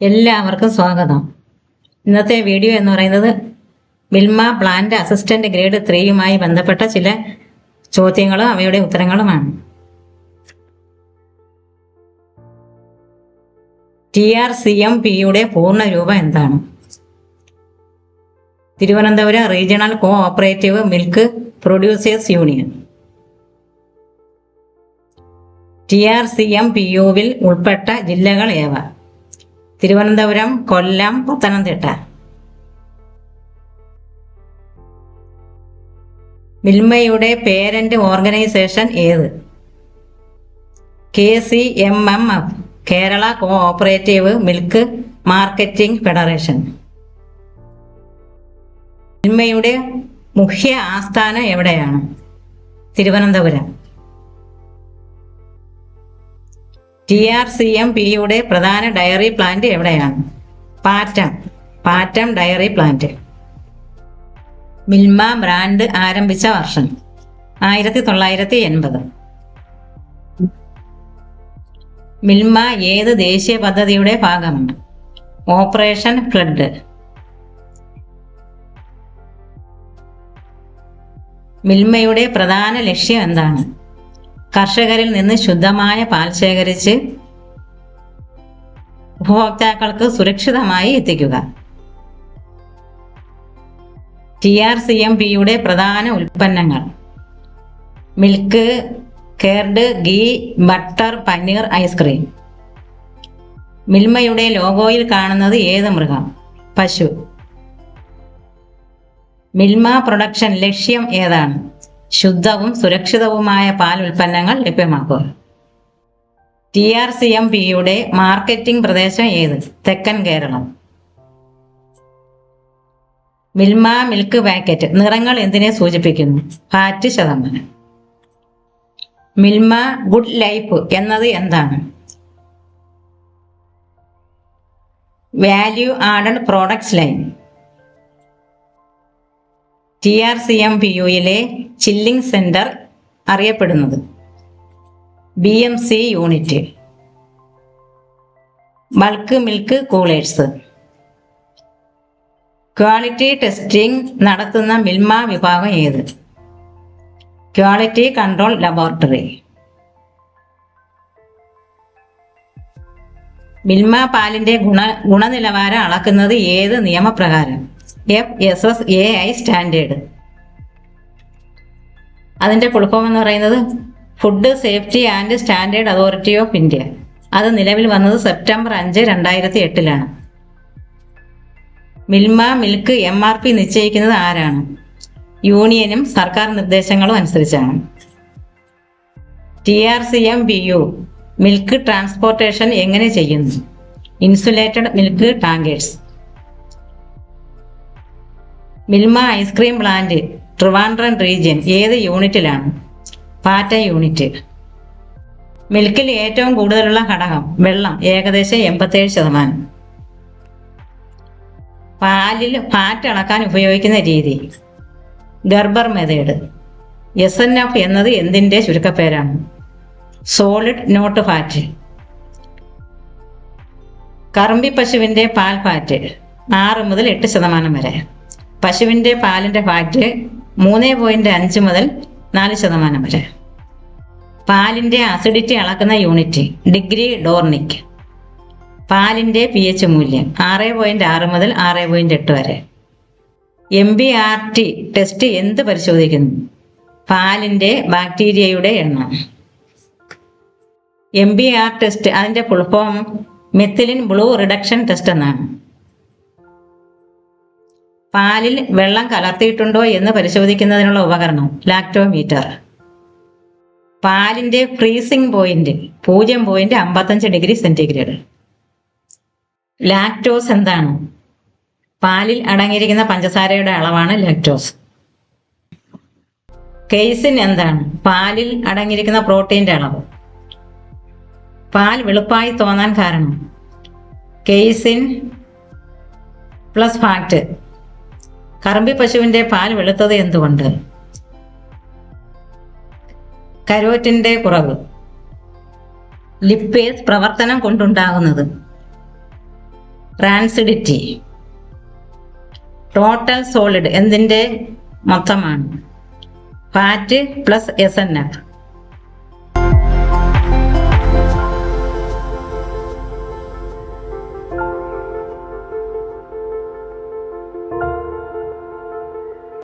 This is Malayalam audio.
എല്ലാവർക്കും സ്വാഗതം. ഇന്നത്തെ വീഡിയോ എന്ന് പറയുന്നത് മിൽമ പ്ലാന്റ് അസിസ്റ്റന്റ് ഗ്രേഡ് 3യുമായി ബന്ധപ്പെട്ട ചില ചോദ്യങ്ങളും അവയുടെ ഉത്തരങ്ങളുമാണ്. TRCMPയുടെ പൂർണ്ണ രൂപം എന്താണ്? Thiruvananthapuram regional co operative milk producers union. TRCMPUവിൽ ഉൾപ്പെട്ട ജില്ലകൾ ഏവ? തിരുവനന്തപുരം, കൊല്ലം, പത്തനംതിട്ട. മിൽമയുടെ പേരന്റ് ഓർഗനൈസേഷൻ ഏത്? KCMMF, Kerala co operative milk marketing federation. മിൽമയുടെ മുഖ്യ ആസ്ഥാനം എവിടെയാണ്? തിരുവനന്തപുരം. TRCMPയുടെ പ്രധാന ഡയറി പ്ലാന്റ് എവിടെയാണ്? Pattom dairy plant. Milma brand ആരംഭിച്ച വർഷം? 1980. മിൽമ ഏത് ദേശീയ പദ്ധതിയുടെ ഭാഗമാണ്? Operation flood. മിൽമയുടെ പ്രധാന ലക്ഷ്യം എന്താണ്? കർഷകരിൽ നിന്ന് ശുദ്ധമായ പാൽ ശേഖരിച്ച് ഉപഭോക്താക്കൾക്ക് സുരക്ഷിതമായി എത്തിക്കുക. TRCMPയുടെ പ്രധാന ഉൽപ്പന്നങ്ങൾ: milk, curd, ghee, butter, paneer, ice cream. മിൽമയുടെ ലോഗോയിൽ കാണുന്നത് ഏത് മൃഗം? പശു. മിൽമ പ്രൊഡക്ഷൻ ലക്ഷ്യം ഏതാണ്? ശുദ്ധവും സുരക്ഷിതവുമായ പാൽ ഉൽപ്പന്നങ്ങൾ ലഭ്യമാക്കുക. TRCMPയുടെ മാർക്കറ്റിംഗ് പ്രദേശം ഏത്? തെക്കൻ കേരളം. മിൽമ മിൽക്ക് പാക്കറ്റ് നിറങ്ങൾ എന്തിനെ സൂചിപ്പിക്കുന്നു? ഫാറ്റ് ശതമാനം. മിൽമ ഗുഡ് ലൈഫ് എന്നത് എന്താണ്? Value added products line. TRCMPUയിലെ ചില്ലിംഗ് സെന്റർ അറിയപ്പെടുന്നത്? BMC unit. Bulk milk coolers. Quality testing നടത്തുന്ന മിൽമ വിഭാഗം ഏത്? Quality control laboratory. മിൽമ പാലിന്റെ ഗുണനിലവാരം അളക്കുന്നത് ഏത് നിയമപ്രകാരം? FSSAI standard. അതിന്റെ ഫുൾഫോം എന്ന് പറയുന്നത് food safety and standard authority of India. അത് നിലവിൽ വന്നത് സെപ്റ്റംബർ 5, 2008. മിൽമ മിൽക്ക് MRP നിശ്ചയിക്കുന്നത് ആരാണ്? യൂണിയനും സർക്കാർ നിർദ്ദേശങ്ങളും അനുസരിച്ചാണ്. TRCMPU മിൽക്ക് ട്രാൻസ്പോർട്ടേഷൻ എങ്ങനെ ചെയ്യുന്നു? Insulated milk tankers. Milma ice cream plant Trivandrum region ഏത് യൂണിറ്റിലാണ്? പാറ്റം യൂണിറ്റ്. മിൽക്കിൽ ഏറ്റവും കൂടുതലുള്ള ഘടകം? വെള്ളം, ഏകദേശം 87%. പാലിൽ ഫാറ്റ് അളക്കാൻ ഉപയോഗിക്കുന്ന രീതി? Gerber method. SNF എന്നത് എന്തിന്റെ ചുരുക്കപ്പേരാണ്? Solid not fat. കറമ്പി പശുവിന്റെ പാൽ ഫാറ്റ് 6 മുതൽ 8% വരെ. പശുവിന്റെ പാലിന്റെ ഫാറ്റ് 3.5 മുതൽ 4% വരെ. പാലിന്റെ അസിഡിറ്റി അളക്കുന്ന യൂണിറ്റ്? ഡിഗ്രി ഡോർണിക്. പാലിന്റെ pH മൂല്യം 6.6 മുതൽ 6.8 വരെ. MBRT ടെസ്റ്റ് എന്ത് പരിശോധിക്കുന്നു? പാലിന്റെ ബാക്ടീരിയയുടെ എണ്ണം. MBR ടെസ്റ്റ് അതിന്റെ full form methylene blue reduction test എന്നാണ്. പാലിൽ വെള്ളം കലർത്തിയിട്ടുണ്ടോ എന്ന് പരിശോധിക്കുന്നതിനുള്ള ഉപകരണം? ലാക്ടോമീറ്റർ. പാലിന്റെ ഫ്രീസിംഗ് പോയിന്റ് 0.55°C. ലാക്ടോസ് എന്താണ്? പാലിൽ അടങ്ങിയിരിക്കുന്ന പഞ്ചസാരയുടെ അളവാണ് ലാക്ടോസ്. കെയ്സിൻ എന്താണ്? പാലിൽ അടങ്ങിയിരിക്കുന്ന പ്രോട്ടീന്റെ അളവ്. പാൽ വെളുപ്പായി തോന്നാൻ കാരണം? കെയ്സിൻ പ്ലസ് ഫാക്ട്. കറമ്പി പശുവിന്റെ പാൽ വെളുത്തത് എന്തുകൊണ്ട്? കരോറ്റിന്റെ കുറവ്. ലിപ്പേസ് പ്രവർത്തനം കൊണ്ടുണ്ടാകുന്നത്? റാൻസിഡിറ്റി. ടോട്ടൽ സോളിഡ് എന്തിൻ്റെ മൊത്തമാണ്? Fat plus SNF.